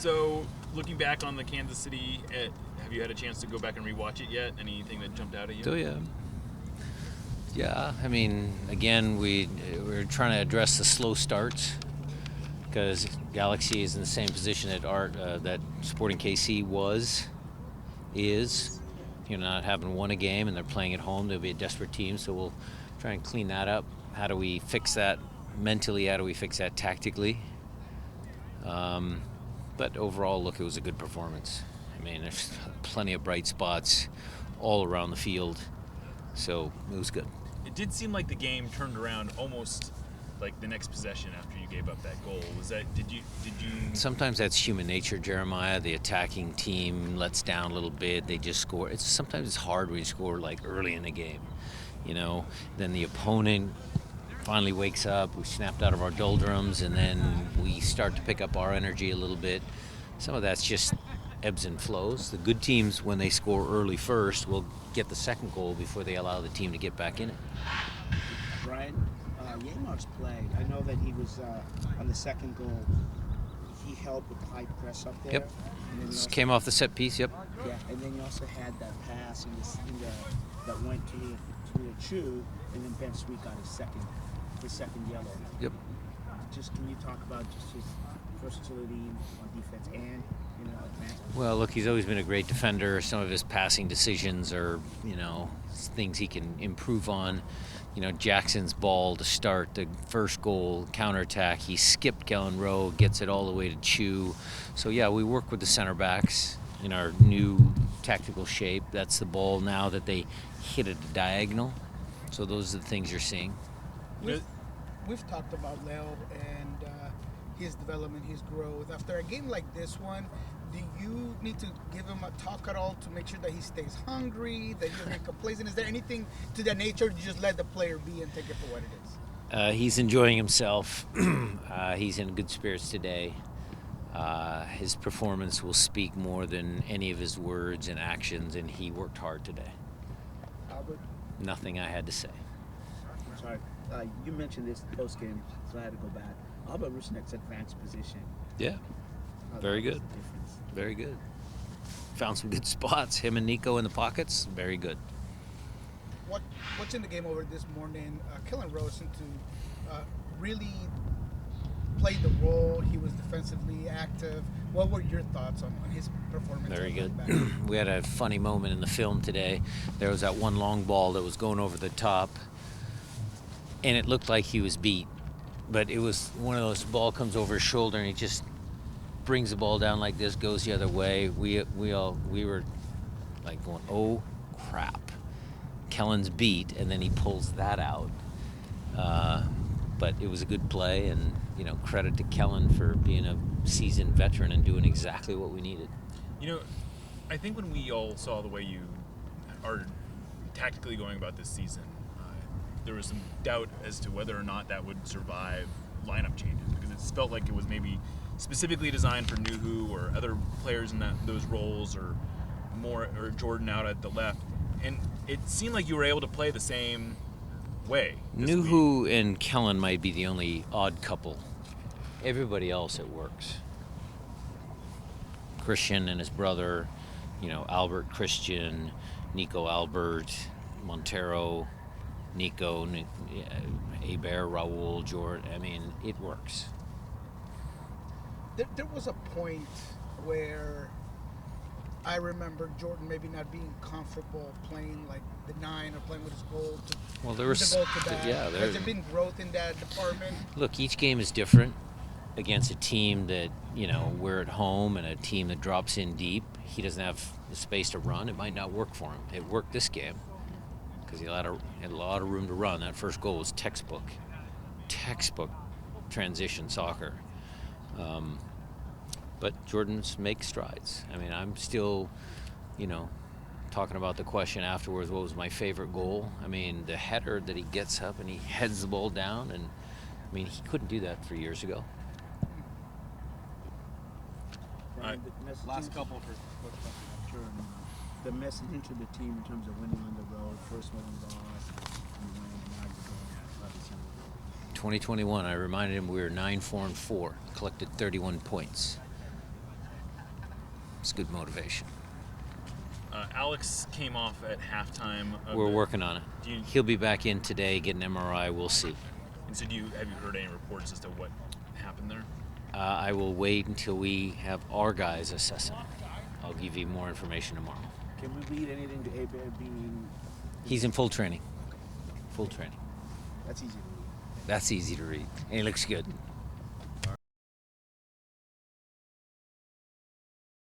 So, looking back on the Kansas City, have you had a chance to go back and rewatch it yet? Anything that jumped out at you? Oh yeah. Yeah, I mean, again, we're trying to address the slow starts because Galaxy is in the same position that Sporting KC is. Not having won a game and they're playing at home. They'll be a desperate team, so we'll try and clean that up. How do we fix that mentally? How do we fix that tactically? But overall, look, it was a good performance. I mean, there's plenty of bright spots all around the field, so it was good. It did seem like the game turned around almost like the next possession after you gave up that goal. Did you Sometimes that's human nature, Jeremiah. The attacking team lets down a little bit. They just score. Sometimes it's hard when you score like early in the game. Then the opponent finally wakes up. We snapped out of our doldrums, and then we start to pick up our energy a little bit. Some of that's just ebbs and flows. The good teams, when they score early first, will get the second goal before they allow the team to get back in it. Brian, Yamar's play, I know that he was on the second goal. He helped with the high press up there. Yep. This came off the set piece, yep. Yeah, and then you also had that pass that went to Chu, and then Ben Sweet got his second yellow. Yep. Just can you talk about just his versatility on defense and advancement? Well, look, he's always been a great defender. Some of his passing decisions are, things he can improve on. Jackson's ball to start the first goal, counterattack. He skipped Kellen Rowe, gets it all the way to Chu. So, yeah, we work with the center backs in our new tactical shape. That's the ball now that they hit at the diagonal. So those are the things you're seeing. We've talked about Leo and his development, his growth. After a game like this one, do you need to give him a talk at all to make sure that he stays hungry, that he doesn't get complacent? Is there anything to that nature, or do you just let the player be and take it for what it is? He's enjoying himself. He's in good spirits today. His performance will speak more than any of his words and actions, and he worked hard today. Albert? Nothing I had to say. I'm sorry. You mentioned this post-game, so I had to go back. Albert Rusnak's advanced position. Yeah. Very good. Very good. Found some good spots. Him and Nico in the pockets. Very good. What's in the game over this morning? Kellen Rowe seemed to really play the role. He was defensively active. What were your thoughts on his performance? Very good. We had a funny moment in the film today. There was that one long ball that was going over the top, and it looked like he was beat. But it was one of those, ball comes over his shoulder, and he just brings the ball down like this, goes the other way. We were like going, oh crap, Kellen's beat, and then he pulls that out. But it was a good play, and credit to Kellen for being a seasoned veteran and doing exactly what we needed. I think when we all saw the way you are tactically going about this season, there was some doubt as to whether or not that would survive lineup changes, because it felt like it was maybe specifically designed for Nuhu or other players in those roles, or Jordan out at the left, and it seemed like you were able to play the same way. Nuhu and Kellen might be the only odd couple. Everybody else, it works. Christian and his brother, Albert, Christian, Nico, Albert, Montero, Nico, Hebert, Raul, Jordan. I mean, it works. There was a point where I remember Jordan maybe not being comfortable playing like the 9 or playing with his goal. Has there been growth in that department? Look, each game is different. Against a team that, we're at home, and a team that drops in deep, he doesn't have the space to run. It might not work for him. It worked this game because he had a lot of room to run. That first goal was textbook transition soccer. But Jordan's make strides. I mean, I'm still, talking about the question afterwards, what was my favorite goal? I mean, the header that he gets up and he heads the ball down, and I mean, he couldn't do that 3 years ago. Last couple for sure. The message into the team in terms of winning on the road, first one loss, and winning, now you're going 2021, I reminded him we were 9-4-4, collected 31 points. It's good motivation. Alex came off at halftime. We're working on it. Do you, He'll be back in today, get an MRI. We'll see. and so, have you heard any reports as to what happened there? I will wait until we have our guys assess him. I'll give you more information tomorrow. Can we read anything to Abear being? He's in full training. Full training. That's easy to read. That's easy to read. And he looks good.